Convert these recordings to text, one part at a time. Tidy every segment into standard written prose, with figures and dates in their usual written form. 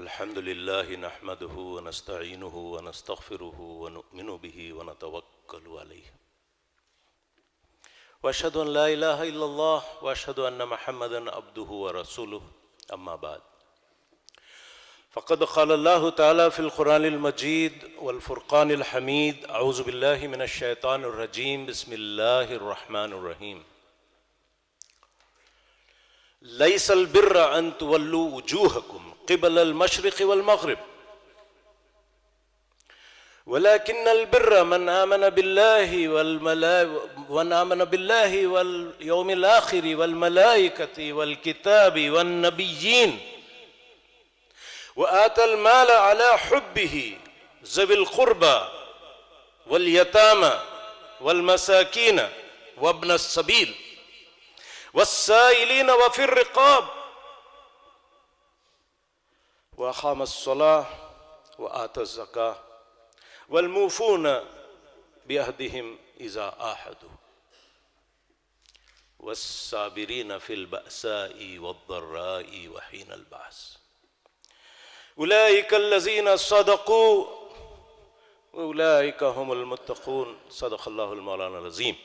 अल्हम्दुलिल्लाहि नहमदुहु व नस्तईनुहु व नस्तगफिरुहु व नु'मिनु बिही व नतवक्कलु अलैहि व अशहदु अन ला इलाहा इल्लल्लाह व अशहदु अन्न मुहम्मदन अब्दुहु व रसूलुहु अम्मा बाद फ़क़द क़ाल अल्लाहु तआला फ़िल क़ुरानिल मजीद वल फ़ुरक़ानिल हमीद अऊज़ु बिल्लाहि मिनश शैतानिर रजीम बिस्मिल्लाहिर रहमानिर रहीम लैसल बिर्र अन तुवल्लू वुजूहकुम क़िबलल मशरिक़ि वल मग़रिब वलाकिन्नल बिर्र मन आमन बिल्लाहि वल यौमिल आख़िरि वल मलाइकति वल किताबि वन नबिय्यीन व आतल माल अला हुब्बिही ज़विल क़ुर्बा वल यतामा वल मसाकीन व इब्नस सबील वस्साइलीन व फिर रिक़ाब व अक़ामस सलाह व आतज़ ज़काह वल मूफ़ून बिअहदिहिम इज़ा आहदू वस्साबिरीन फ़िल बअसाई वद्दर्राई व हीनल बअस उलाइकल्लज़ीना सदक़ू व उलाइका हुमुल मुत्तक़ून सदक़ल्लाहुल मौलाना अज़ीम।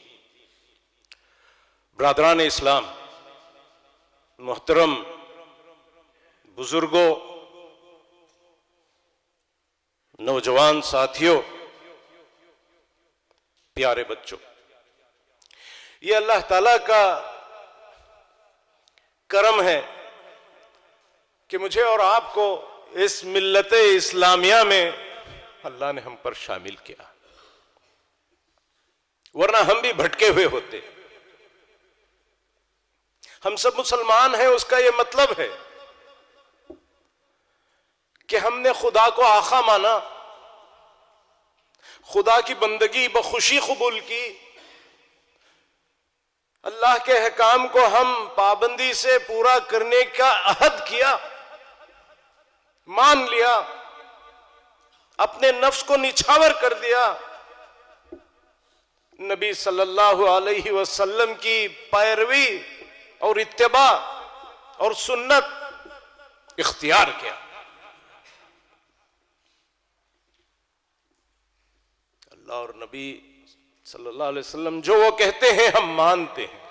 ब्रादरान इस्लाम, मोहतरम बुजुर्गों, नौजवान साथियों, प्यारे बच्चों, ये अल्लाह ताला का करम है कि मुझे और आपको इस मिल्लत इस्लामिया में अल्लाह ने हम पर शामिल किया, वरना हम भी भटके हुए होते। हम सब मुसलमान हैं, उसका यह मतलब है कि हमने खुदा को आका माना, खुदा की बंदगी बखुशी कबूल की, अल्लाह के अहकाम को हम पाबंदी से पूरा करने का अहद किया, मान लिया, अपने नफ्स को निछावर कर दिया, नबी सल्लल्लाहु अलैहि वसल्लम की पैरवी और इत्तिबा और सुन्नत इख्तियार किया। अल्लाह और नबी सल्लल्लाहु अलैहि वसल्लम जो वो कहते हैं हम मानते हैं।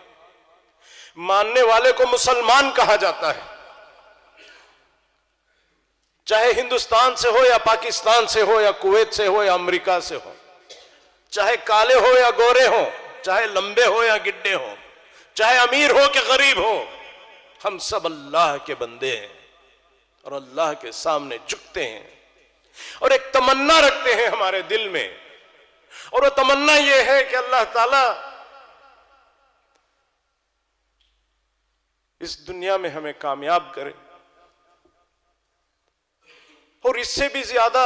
मानने वाले को मुसलमान कहा जाता है, चाहे हिंदुस्तान से हो या पाकिस्तान से हो या कुवैत से हो या अमेरिका से हो, चाहे काले हो या गोरे हो, चाहे लंबे हो या गिड्डे हो, चाहे अमीर हो कि गरीब हो, हम सब अल्लाह के बंदे हैं और अल्लाह के सामने झुकते हैं और एक तमन्ना रखते हैं हमारे दिल में, और वो तमन्ना ये है कि अल्लाह ताला इस दुनिया में हमें कामयाब करे, और इससे भी ज्यादा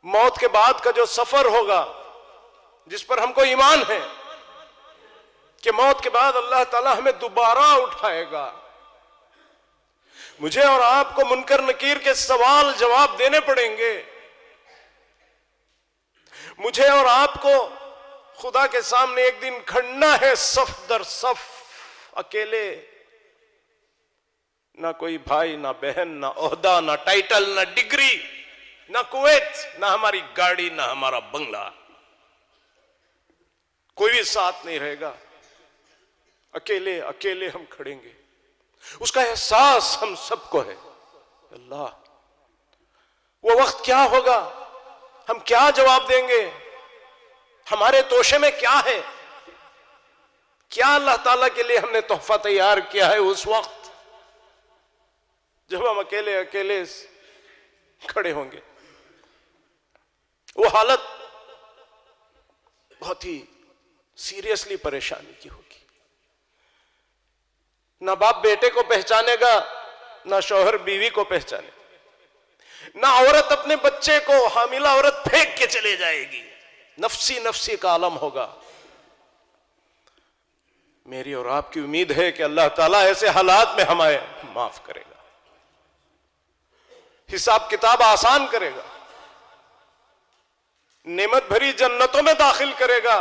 मौत के बाद का जो सफर होगा, जिस पर हमको ईमान है कि मौत के बाद अल्लाह ताला हमें दोबारा उठाएगा। मुझे और आपको मुनकर नकीर के सवाल जवाब देने पड़ेंगे। मुझे और आपको खुदा के सामने एक दिन खड़ना है, सफ दर सफ, अकेले, ना कोई भाई, ना बहन, ना ओहदा, ना टाइटल, ना डिग्री, ना कुवैत, ना हमारी गाड़ी, ना हमारा बंगला, कोई भी साथ नहीं रहेगा। अकेले अकेले हम खड़ेंगे। उसका एहसास हम सबको है। अल्लाह, वो वक्त क्या होगा, हम क्या जवाब देंगे, हमारे तोशे में क्या है, क्या अल्लाह ताला के लिए हमने तोहफा तैयार किया है उस वक्त जब हम अकेले अकेले खड़े होंगे। वो हालत बहुत ही सीरियसली परेशानी की होगी। ना बाप बेटे को पहचानेगा, ना शौहर बीवी को पहचाने, ना औरत अपने बच्चे को, हामिला औरत फेंक के चले जाएगी। नफसी नफसी का आलम होगा। मेरी और आपकी उम्मीद है कि अल्लाह ताला ऐसे हालात में हमें माफ करेगा, हिसाब किताब आसान करेगा, नेमत भरी जन्नतों में दाखिल करेगा,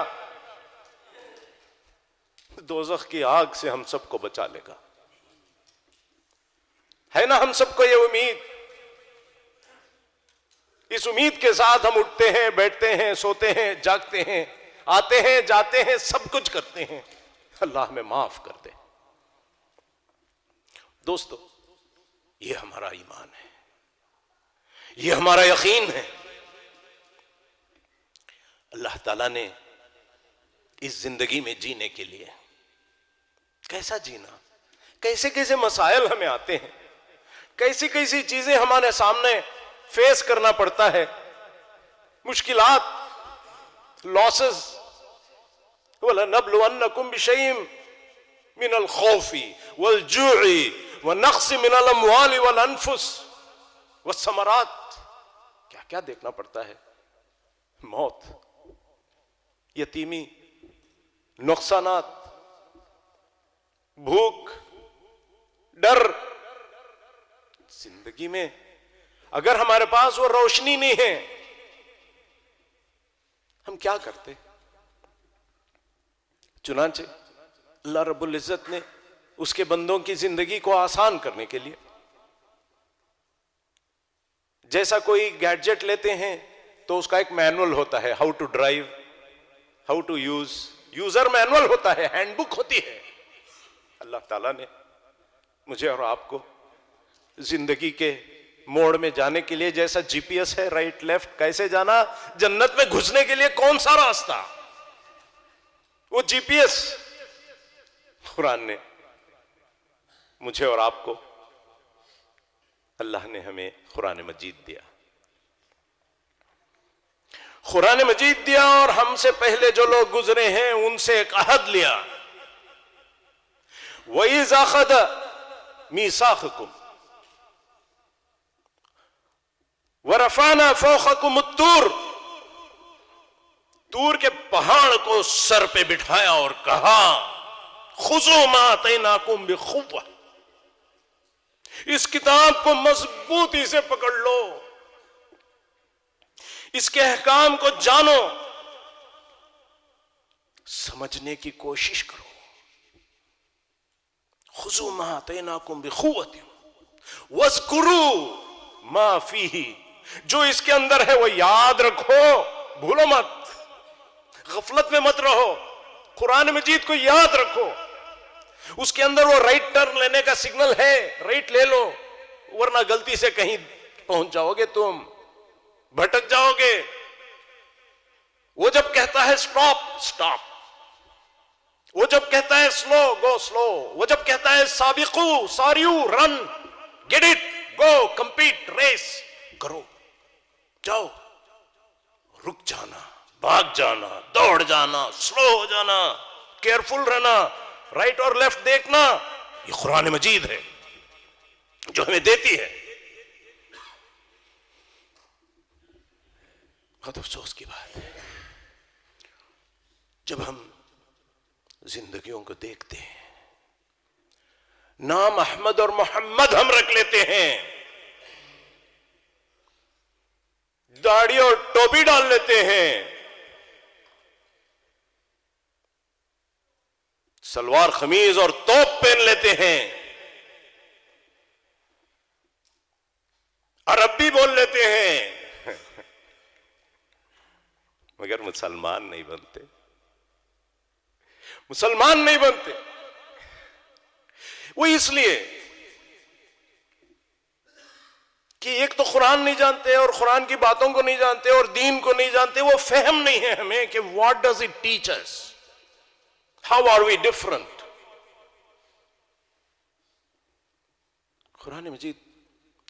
दोज़ख की आग से हम सबको बचा लेगा। है ना हम सबको ये उम्मीद? इस उम्मीद के साथ हम उठते हैं, बैठते हैं, सोते हैं, जागते हैं, आते हैं, जाते हैं, सब कुछ करते हैं। अल्लाह हमें माफ कर दे। दोस्तों, ये हमारा ईमान है, ये हमारा यकीन है। अल्लाह ताला ने इस जिंदगी में जीने के लिए कैसा जीना, कैसे कैसे मसाइल हमें आते हैं, कैसी कैसी चीजें हमारे सामने फेस करना पड़ता है, मुश्किलात, लॉसेस। वलनब्लुवन्नकुम बिशैइन मिनल खौफी वल जूई व नक्स मिनल अम्वाली वल अनफुस वस्समरात। क्या क्या देखना पड़ता है, मौत, यतीमी, नुकसानात, भूख, डर। जिंदगी में अगर हमारे पास वो रोशनी नहीं है, हम क्या करते। चुनांचे अल्लाह रब्बुल इज्जत ने उसके बंदों की जिंदगी को आसान करने के लिए जैसा कोई गैजेट लेते हैं तो उसका एक मैनुअल होता है, how to drive, how to use, user manual होता है, हैंडबुक होती है। अल्लाह ताला ने मुझे और आपको जिंदगी के मोड़ में जाने के लिए जैसा जीपीएस है, राइट लेफ्ट, कैसे जाना, जन्नत में घुसने के लिए कौन सा रास्ता, वो जीपीएस कुरान ने मुझे और आपको, अल्लाह ने हमें कुरान मजीद दिया। कुरान मजीद दिया और हमसे पहले जो लोग गुजरे हैं उनसे एक अहद लिया। वइज़ अख़ज़ मीसाक़कुम वरफ़अना फ़ौक़कुम अत्तूर, तूर के पहाड़ को सर पे बिठाया और कहा खुज़ू मा आतैनाकुम बिक़ुव्वा, इस किताब को मजबूती से पकड़ लो, इसके अहकाम को जानो, समझने की कोशिश करो। खुज़ू मा आतैनाकुम बिक़ुव्वतिन वज़कुरू मा फ़ीही, जो इसके अंदर है वो याद रखो, भूलो मत, गफलत में मत रहो, कुरान मजीद को याद रखो। उसके अंदर वो राइट टर्न लेने का सिग्नल है, राइट ले लो, वरना गलती से कहीं पहुंच जाओगे, तुम भटक जाओगे। वो जब कहता है स्टॉप, स्टॉप। वो जब कहता है स्लो, गो स्लो। वो जब कहता है साबिकू, सारियू, run, get it, go, compete, race करो, जाओ, रुक जाना, भाग जाना, दौड़ जाना, स्लो हो जाना, केयरफुल रहना, राइट और लेफ्ट देखना, ये कुरान मजीद है जो हमें देती है। बहुत अफसोस की बात है जब हम जिंदगियों को देखते हैं, नाम अहमद और मोहम्मद हम रख लेते हैं, दाढ़ी और टोपी डाल लेते हैं, सलवार कमीज और तोप पहन लेते हैं, अरबी बोल लेते हैं, मगर मुसलमान नहीं बनते, मुसलमान नहीं बनते। वो इसलिए कि एक तो कुरान नहीं जानते और कुरान की बातों को नहीं जानते और दीन को नहीं जानते। वो फहम नहीं है हमें कि what does it teach us, how are we different. Quran Majeed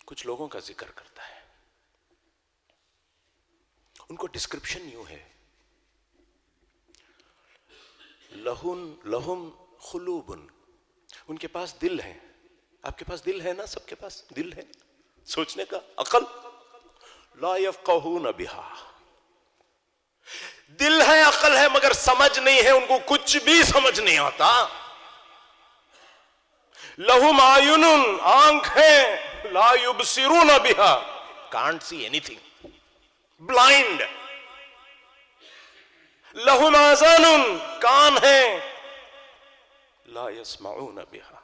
कुछ लोगों का जिक्र करता है, उनको डिस्क्रिप्शन यूं है, लहुन लहुम खुलूबुन, उनके पास दिल है। आपके पास दिल है ना, सबके पास दिल है, सोचने का अकल। ला यफ़क़हून बिहा, दिल है, अकल है, मगर समझ नहीं है, उनको कुछ भी समझ नहीं आता। लहुम आयुनुन, आंख है, ला युबसिरून बिहा, कांट सी एनीथिंग, ब्लाइंड। लहुम आज़ानुन, कान है, ला यस्माऊन बिहा।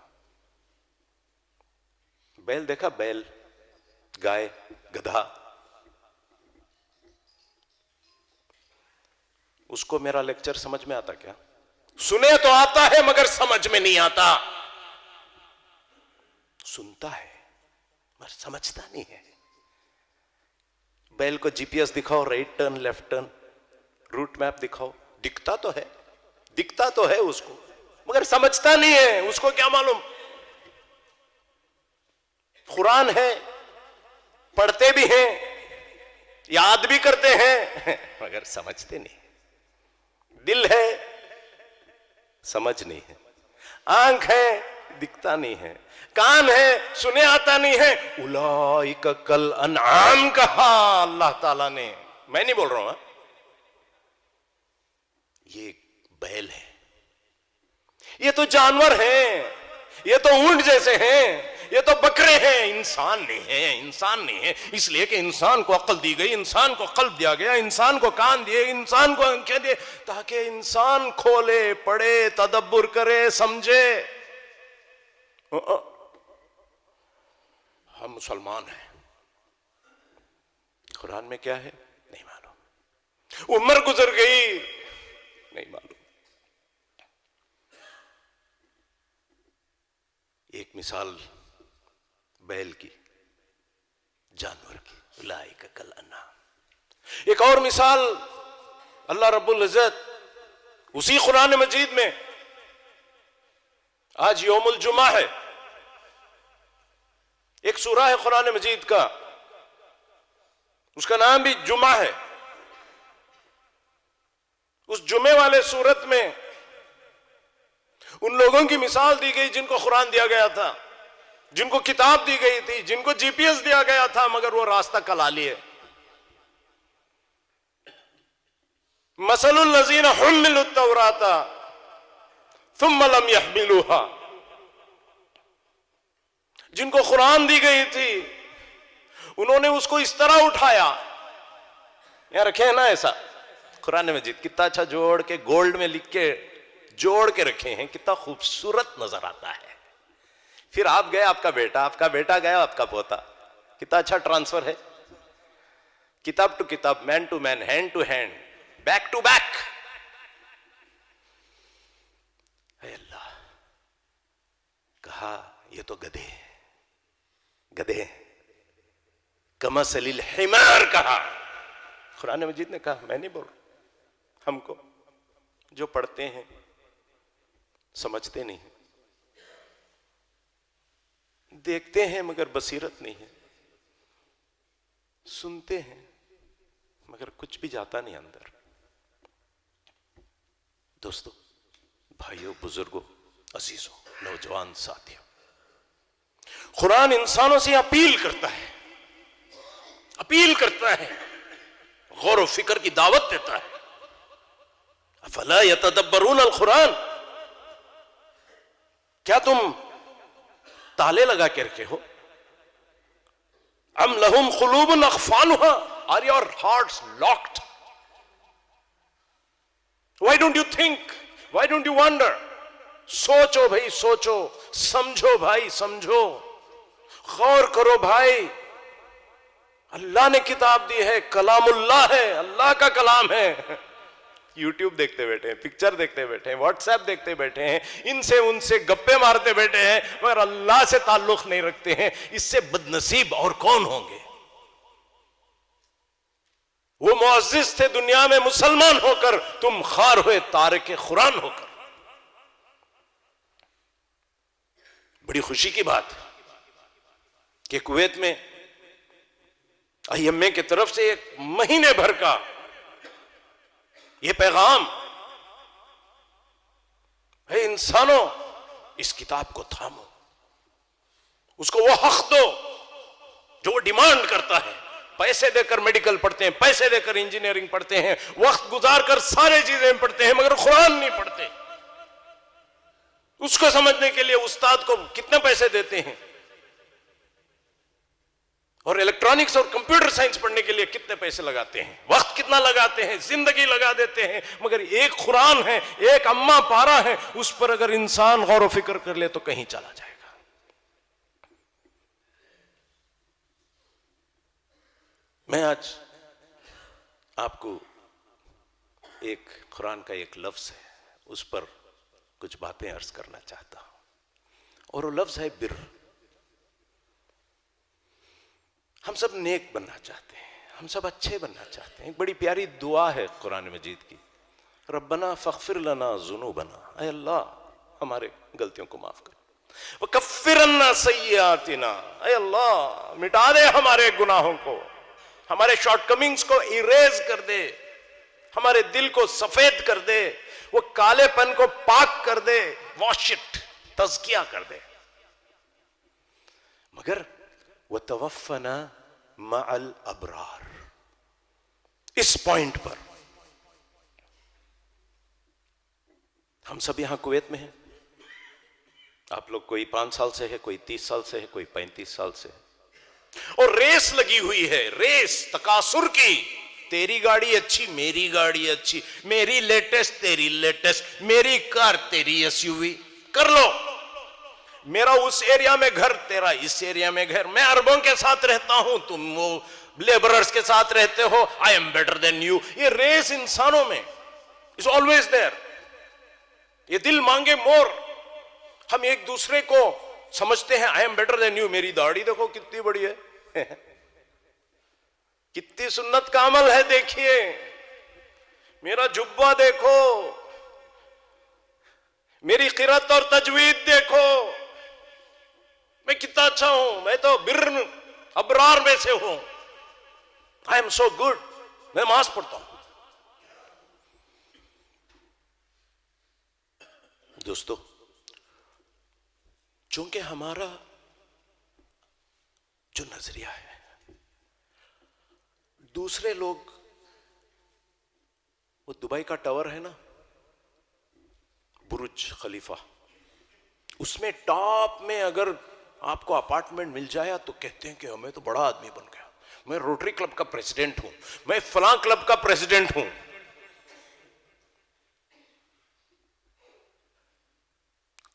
बैल देखा, बैल, गाय, गधा, उसको मेरा लेक्चर समझ में आता क्या? सुने तो आता है मगर समझ में नहीं आता। सुनता है मगर समझता नहीं है। बैल को जीपीएस दिखाओ, right turn, left turn, route map दिखाओ, दिखता तो है उसको, मगर समझता नहीं है। उसको क्या मालूम? कुरान है, पढ़ते भी हैं, याद भी करते हैं, मगर समझते नहीं। दिल है, समझ नहीं है। आंख है, दिखता नहीं है। कान है, सुने आता नहीं है। उलाइका कल अनआम कहा अल्लाह ताला ने। मैं नहीं बोल रहा हूं, ये बैल है, ये तो जानवर हैं, ये तो ऊंट जैसे हैं, ये तो बकरे हैं, इंसान नहीं है। इसलिए कि इंसान को अक्ल दी गई, इंसान को कल्ब दिया गया, इंसान को कान दिए, इंसान को आंखें दिए, ताकि इंसान खोले, पढ़े, तदब्बुर करे, समझे। हम मुसलमान हैं, कुरान में क्या है नहीं मालूम, उम्र गुजर गई नहीं मालूम। एक मिसाल बैल की, जानवर की, उलाइका कल अनआम। एक और मिसाल अल्लाह रब्बुल इज्जत उसी कुरान मजीद में, आज यौमुल जुमा है, एक सूरा है कुरान मजीद का, उसका नाम भी जुमा है। उस जुमे वाले सूरत में उन लोगों की मिसाल दी गई जिनको कुरान दिया गया था, जिनको किताब दी गई थी, जिनको जीपीएस दिया गया था, मगर वो रास्ता कला लिए। मसलुल लज़ीना हुम्मिलुत तौराता सुम्मा लम यहमिलूहा, जिनको कुरान दी गई थी, उन्होंने उसको इस तरह उठाया, यहां रखे हैं ना ऐसा कुरान मजीद, कितना अच्छा जोड़ के गोल्ड में लिख के जोड़ के रखे हैं, कितना खूबसूरत नजर आता है। फिर आप गए, आपका बेटा गया, आपका पोता, कितना अच्छा ट्रांसफर है, किताब टू किताब, man to man, hand to hand, back to back. Allah कहा ये तो गधे कमसलिल हिमार कहा, कुरान मजीद ने कहा, मैं नहीं बोल रहा। हमको जो पढ़ते हैं समझते नहीं, देखते हैं मगर बसीरत नहीं है, सुनते हैं मगर कुछ भी जाता नहीं अंदर। दोस्तों, भाइयों, बुजुर्गों, अजीजों, नौजवान साथियों, कुरान इंसानों से अपील करता है, गौर व फिक्र की दावत देता है। अफला यतदब्बरून अल कुरान, क्या तुम ताले लगा के रखे हो? अम लहुम खुलूबुन अख्फालुहा, are your hearts locked? Why don't you think, why don't you wonder? सोचो भाई, सोचो, समझो भाई, समझो, गौर करो भाई। अल्लाह ने किताब दी है, कलामुल्लाह है, अल्लाह का कलाम है। यूट्यूब देखते बैठे हैं, पिक्चर देखते बैठे हैं, व्हाट्सएप देखते बैठे हैं, इनसे उनसे गप्पे मारते बैठे हैं, मगर अल्लाह से ताल्लुक नहीं रखते हैं। इससे बदनसीब और कौन होंगे? वो मुअज्जिज थे दुनिया में मुसलमान होकर, तुम खार हुए तारिक कुरान होकर। बड़ी खुशी की बात कि कुवैत में आईएमए की तरफ से एक महीने भर का ये पैगाम है, इंसानों इस किताब को थामो, उसको वो हक दो जो वो डिमांड करता है। पैसे देकर मेडिकल पढ़ते हैं, पैसे देकर इंजीनियरिंग पढ़ते हैं, वक्त गुजार कर सारे चीजें पढ़ते हैं, मगर कुरान नहीं पढ़ते। उसको समझने के लिए उस्ताद को कितने पैसे देते हैं, और इलेक्ट्रॉनिक्स और कंप्यूटर साइंस पढ़ने के लिए कितने पैसे लगाते हैं, वक्त कितना लगाते हैं, जिंदगी लगा देते हैं, मगर एक कुरान है, एक अम्मा पारा है, उस पर अगर इंसान गौर व फिक्र कर ले तो कहीं चला जाएगा। मैं आज आपको एक कुरान का एक लफ्ज है, उस पर कुछ बातें अर्ज करना चाहता हूं, और वो लफ्ज है बिर। हम सब नेक बनना चाहते हैं, हम सब अच्छे बनना चाहते हैं। एक बड़ी प्यारी दुआ है कुरान मजीद की, रब्बना फग़फिर लना ज़ुनूबना, ऐ अल्लाह हमारे गलतियों को माफ कर, व कफ़्फ़िर अन्ना सय्यातिना, ऐ अल्लाह मिटा दे हमारे गुनाहों को, हमारे शॉर्टकमिंग्स को इरेज कर दे, हमारे दिल को सफेद कर दे, वो कालेपन को पाक कर दे, वॉश इट, तज़किया कर दे। मगर व तवफ़्फ़ना मअल अबरार, इस पॉइंट पर हम सब यहां कुवैत में हैं। आप लोग कोई 5 साल से है, कोई 30 साल से है, कोई 35 साल से है, और रेस लगी हुई है, रेस तकासुर की। तेरी गाड़ी अच्छी, मेरी गाड़ी अच्छी, मेरी लेटेस्ट, तेरी लेटेस्ट, मेरी कार, तेरी एसयूवी, कर लो। मेरा उस एरिया में घर, तेरा इस एरिया में घर, मैं अरबों के साथ रहता हूं, तुम वो लेबरर्स के साथ रहते हो, I am better than you. ये रेस इंसानों में इज ऑलवेज देयर। ये दिल मांगे मोर, हम एक दूसरे को समझते हैं I am better than you. मेरी दाढ़ी देखो कितनी बड़ी है कितनी सुन्नत का अमल है, देखिए मेरा जुब्बा देखो, मेरी क़िरात और तजवीद देखो, मैं कितना अच्छा हूं, मैं तो बिर अबरार में से हूं, आई एम सो गुड, मैं नमाज पढ़ता हूं। दोस्तों, चूंकि हमारा जो नजरिया है, दूसरे लोग, वो दुबई का टावर है ना, बुर्ज खलीफा, उसमें टॉप में अगर आपको अपार्टमेंट मिल जाए तो कहते हैं कि हमें तो बड़ा आदमी बन गया, मैं रोटरी क्लब का प्रेसिडेंट हूं, मैं फलां क्लब का प्रेसिडेंट हूं।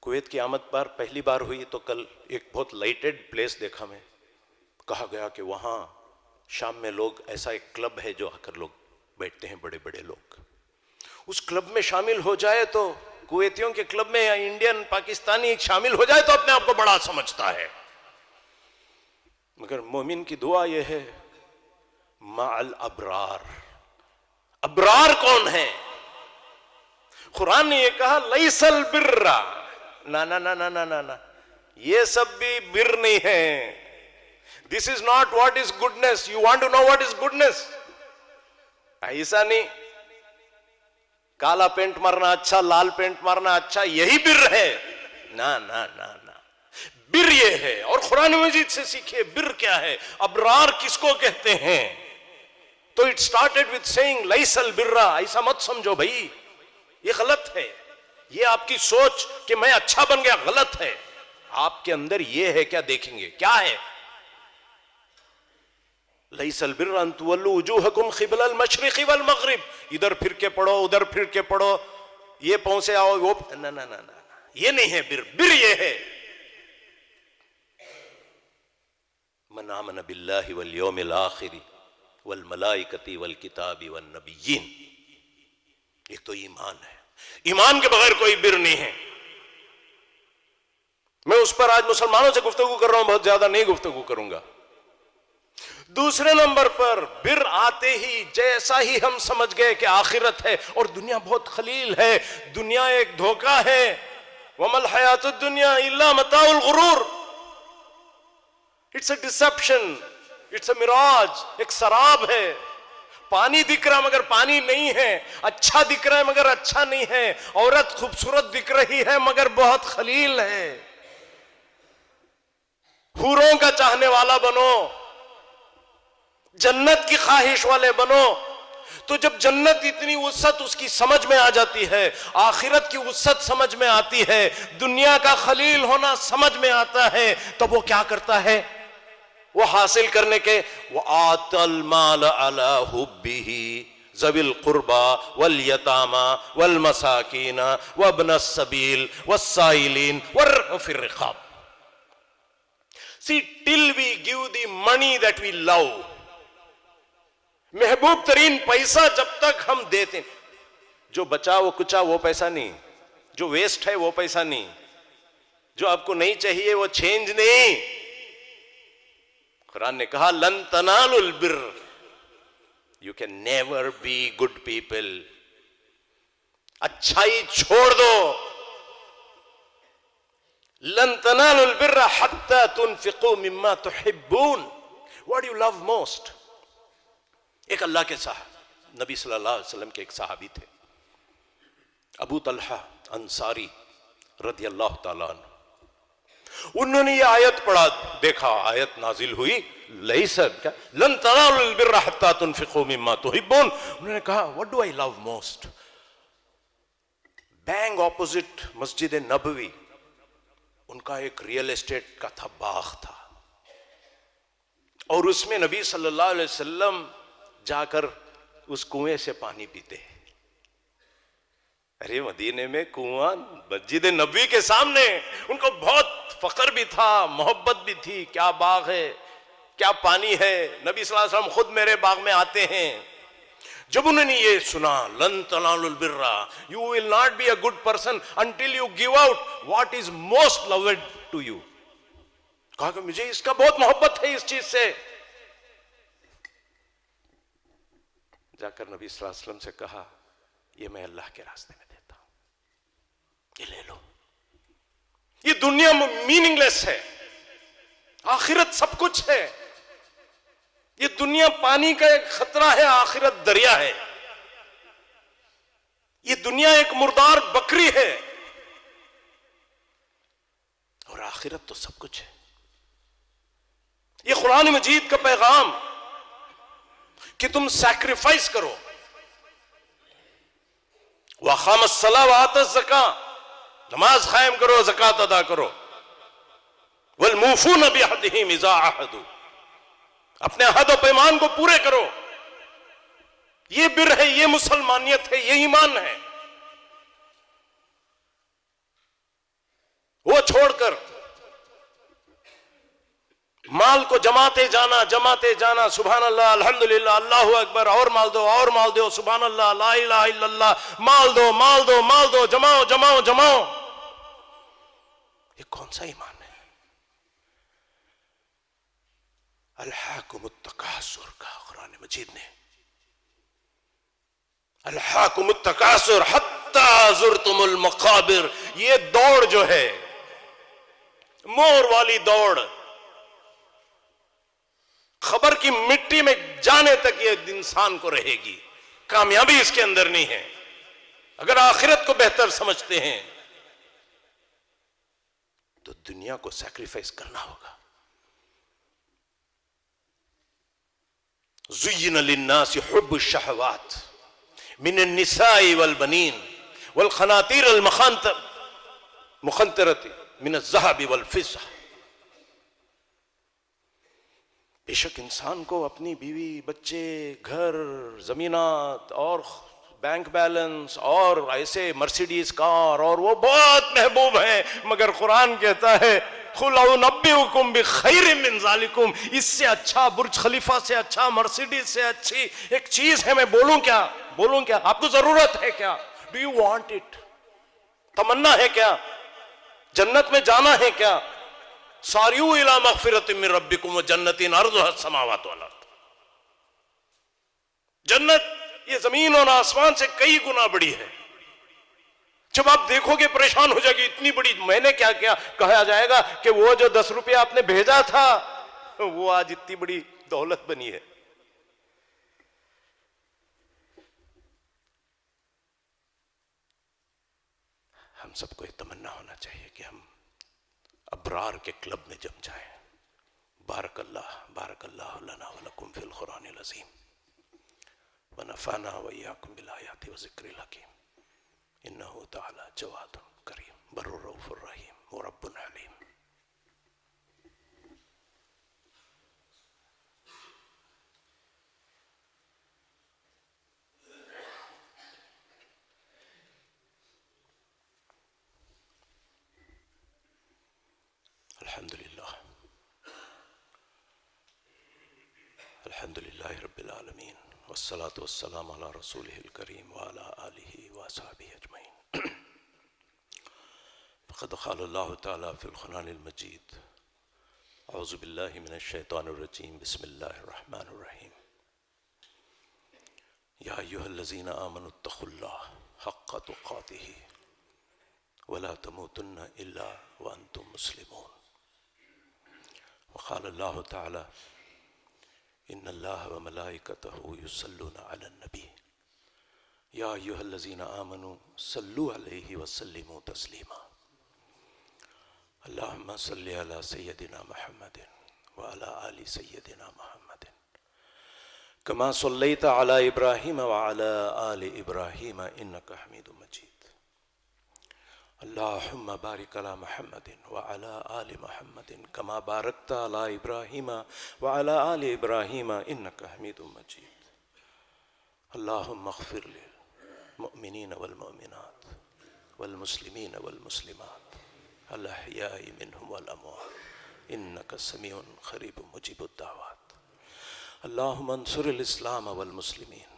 कुवैत की आमद पर पहली बार हुई तो कल एक बहुत लाइटेड प्लेस देखा मैं, कहा गया कि वहां शाम में लोग, ऐसा एक क्लब है जो आकर लोग बैठते हैं, बड़े बड़े लोग, उस क्लब में शामिल हो जाए तो, कुवैतियों के क्लब में या इंडियन पाकिस्तानी शामिल हो जाए तो अपने आप को बड़ा समझता है। मगर मोमिन की दुआ यह है माअल अबरार। अबरार कौन है? कुरान ने यह कहा लैसल बिर्रा, ना ना ना ना ना ना ना, ये सब भी बिर नहीं है। This is not what is goodness. You want to know what is goodness? ऐसा नहीं काला पेंट मारना अच्छा, लाल पेंट मारना अच्छा, यही बिर है? ना ना ना ना, बिर ये है। और कुरान मजीद से सीखिए बिर क्या है, अबरार किसको कहते हैं। तो इट स्टार्टेड विद सेइंग लैसल बिर्रा। ऐसा मत समझो भाई, ये गलत है। ये आपकी सोच कि मैं अच्छा बन गया, गलत है। आपके अंदर ये है क्या, देखेंगे क्या है। लैसल बिर्रा अन तुवल्लू वुजूहकुम क़िबलल मशरिक़ि वल मग़रिब। इधर फिर के पढ़ो, उधर फिर के पढ़ो, ये पहुंचे आओ, वो ना ना ना ना, ये नहीं है बिर। बिर ये है मन आमन बिल्लाहि वल यौमिल आखिर वल मलाइकति वल किताबि वन नबिय्यीन। एक तो ईमान है, ईमान के बगैर कोई बिर नहीं है। मैं उस पर आज मुसलमानों से गुफ्तगू कर रहा हूं, बहुत ज्यादा नहीं गुफ्तगू करूंगा। दूसरे नंबर पर बिर आते ही जैसा ही हम समझ गए कि आखिरत है और दुनिया बहुत खलील है, दुनिया एक धोखा है, वमल हयातुद दुनिया इल्ला मताउल गुरूर, it's a deception, it's a mirage, एक शराब है। पानी दिख रहा मगर पानी नहीं है, अच्छा दिख रहा है मगर अच्छा नहीं है, औरत खूबसूरत दिख रही है मगर बहुत खलील है। हूरों का चाहने वाला बनो, जन्नत की ख्वाहिश वाले बनो, तो जब जन्नत इतनी वुसअत उसकी समझ में आ जाती है, आखिरत की वुसअत समझ में आती है, दुनिया का खलील होना समझ में आता है, तो वो क्या करता है, वो हासिल करने के वो आतल माल अला हुब्बिही ज़विल कुर्बा वल यतामा वल मसाकीन वब्नस सबील वस्साइलीन वफ़िर रिक़ाब। See, till we give the money that we love, महबूब तरीन पैसा जब तक हम देते, जो बचा वो कुचा वो पैसा नहीं, जो वेस्ट है वो पैसा नहीं, जो आपको नहीं चाहिए वो चेंज नहीं। कुरान ने कहा लन तनालुल बिर्र, you can never be good people. अच्छाई छोड़ दो। लन तनालुल बिर्र हत्ता तुनफिकू मिम्मा तुहिब्बून। What you love most. एक अल्लाह के साहब नबी सल्लल्लाहु अलैहि वसल्लम के एक सहाबी थे, अबू तलहा अंसारी रदी अल्लाह ताला अन्हु। उन्होंने ये आयत पढ़ा, देखा आयत नाजिल हुई लैसा क्या लन तनालुल बिर्र हत्ता तुनफिकू मिम्मा तुहिब्बून। उन्होंने कहा what do I love most. Bang opposite मस्जिद नबवी उनका एक रियल एस्टेट का था, बाग था, और उसमें नबी सल्लल्लाहु अलैहि वसल्लम जाकर उस कुएं से पानी पीते। अरे मदीने में कुआं मस्जिद नबवी के सामने। उनको बहुत फख्र भी था, मोहब्बत भी थी। क्या बाग है, क्या पानी है। नबी सल्लल्लाहु अलैहि वसल्लम खुद मेरे बाग में आते हैं। जब उन्होंने ये सुना लन तनालुल बिर्रा, you will not be a good person until you give out what is most loved to you. कहा कि मुझे इसका बहुत मोहब्बत है इस चीज से। जाकर नबी सल्लल्लाहु अलैहि वसल्लम से कहा ये मैं अल्लाह के रास्ते में देता हूं, ये ले लो। ये दुनिया मीनिंगलेस है, आखिरत सब कुछ है। ये दुनिया पानी का एक खतरा है, आखिरत दरिया है। ये दुनिया एक मुर्दार बकरी है और आखिरत तो सब कुछ है। ये कुरान मजीद का पैगाम कि तुम सैक्रिफाइस करो। वक़ामस सला व आतज़ ज़का, नमाज कायम करो, ज़कात अदा करो। वल मूफून बिअहदिहिम इज़ा अहदू, अपने अहद और पैमान को पूरे करो। ये बिर है, ये मुसलमानियत है, ये ईमान है। वो छोड़कर माल को जमाते जाना, सुभान अल्लाह, अल्हम्दुलिल्लाह, अल्लाहु अकबर, और माल दो, सुभान अल्लाह, ला इलाहा इल्लल्लाह, माल दो, जमाओ। ये कौन सा ईमान है? अल्हाकुमुत तकासुर का कुरान मजीद ने, अल्हाकुमुत तकासुर हत्ता ज़ुरतुमुल मक़ाबिर। ये दौड़ जो है, मोर वाली दौड़, खबर की मिट्टी में जाने तक ये इंसान को रहेगी। कामयाबी इसके अंदर नहीं है। अगर आखिरत को बेहतर समझते हैं तो दुनिया को सैक्रिफाइस करना होगा। ज़ुय्यिन लिन्नासि हुब्बुश शहवात मिनन निसाई वल बनीन वल ख़नातीर अल मुख़न्तरति मिनज़ ज़हबि वल फ़िज़्ज़ा। बेशक इंसान को अपनी बीवी, बच्चे, घर, जमीनात और बैंक बैलेंस और ऐसे मर्सिडीज कार और वो बहुत महबूब है, मगर कुरान कहता है कुल उनब्बिउकुम बिखैरिम मिन ज़ालिकुम, इससे अच्छा, बुर्ज खलीफा से अच्छा, मर्सिडीज से अच्छी एक चीज है। मैं बोलूं क्या? आपको जरूरत है क्या? Do you want it? तमन्ना है क्या? जन्नत में जाना है क्या? सारियू इला मग़फ़िरतिन मिन रब्बिकुम व जन्नतिन अर्ज़ुहा समावातु वल अर्ज़। जन्नत ये जमीन और आसमान से कई गुना बड़ी है। जब आप देखोगे परेशान हो जाएगी, इतनी बड़ी, मैंने क्या किया? कहा जाएगा कि वो जो 10 रुपये आपने भेजा था वो आज इतनी बड़ी दौलत बनी है। हम सबको ये तमन्ना होना चाहिए कि हम अबरार के क्लब में जम जाए। बारकल्लाह लना व लकुम फिल कुरानिल अज़ीम व नफ़अना व इय्याकुम बिल आयाति व ज़िक्रिल हकीम इन्नहु तआला जवादुन करीम बर्रुर रऊफुर रहीम व रब्बुन हलीम। अल्हम्दुलिल्लाह रब्बिल आलमीन वस्सलातु वस्सलामु अला रसूलिहिल करीम व अला आलिहि व अस्हाबिही अजमईन। फ़क़द क़ाल अल्लाहु तआला फ़िल क़ुरआनिल मजीद अऊज़ु बिल्लाहि मिनश शैतानिर रजीम बिस्मिल्लाहिर रहमानिर रहीम या अय्युहल्लज़ीना आमनुत्तक़ुल्लाह हक़्क़ तुक़ातिही वला तमूतुन्ना इल्ला व अंतुम मुस्लिमून। वक़ाल अल्लाहु तआला इन्नल्लाह व मलाइकतहु युसल्लूना अलन नबी या अय्युहल्लज़ीना आमनू सल्लु अलैहि व सल्लिमू तस्लीमा। अल्लाहुम्मा सल्लि अला सय्यदिना मुहम्मदिन व अला आलि सय्यदिना मुहम्मदिन कमा सल्लैता अला इब्राहीम व अला आलि इब्राहीम इन्नका हमीदुम मजीद। अल्लाहुम्मा बारिक अला मुहम्मदिन व अला आलि मुहम्मदिन कमा बारकता अला इब्राहीम व अला आलि इब्राहीम इन्नका हमीदुम मजीद। अल्लाहुम्मा अग़फ़िर लिल मुअमिनीन वल मुअमिनात वल मुस्लिमीन वल मुस्लिमात अल अहयाइ मिनहुम वल अमवात इन्नका समीउन क़रीबुम मुजीबुद दाअवात। अल्लाहुम्मा अंसुरिल इस्लाम वल मुस्लिमीन।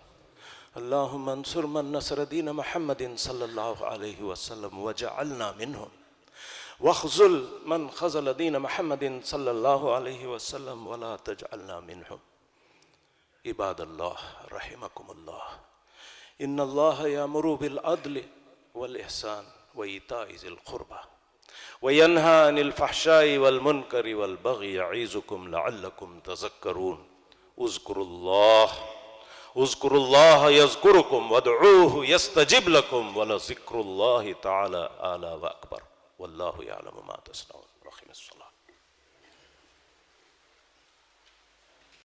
अल्लाहुम्मा अंसुर मन नसर दीन मुहम्मदिन सल्लल्लाहु अलैहि वसल्लम वजअलना मिनहुम वख़्ज़ुल मन ख़ज़ल दीन मुहम्मदिन सल्लल्लाहु अलैहि वसल्लम वला तजअलना मिनहुम। इबादल्लाह रहिमकुमुल्लाह इन्नल्लाह यअमुरु बिल अद्लि वल इहसान व ईताइ ज़िल क़ुरबा व यन्हा अनिल फ़हशाइ वल मुनकरि वल बग़ि यईज़ुकुम लअल्लकुम तज़क्करून। उज़्कुरुल्लाह यज़्कुरुकुम वदऊहु यस्तजिब लकुम वलज़िक्रुल्लाहि तआला आला व अकबर वल्लाहु यअलमु मा तस्नऊन।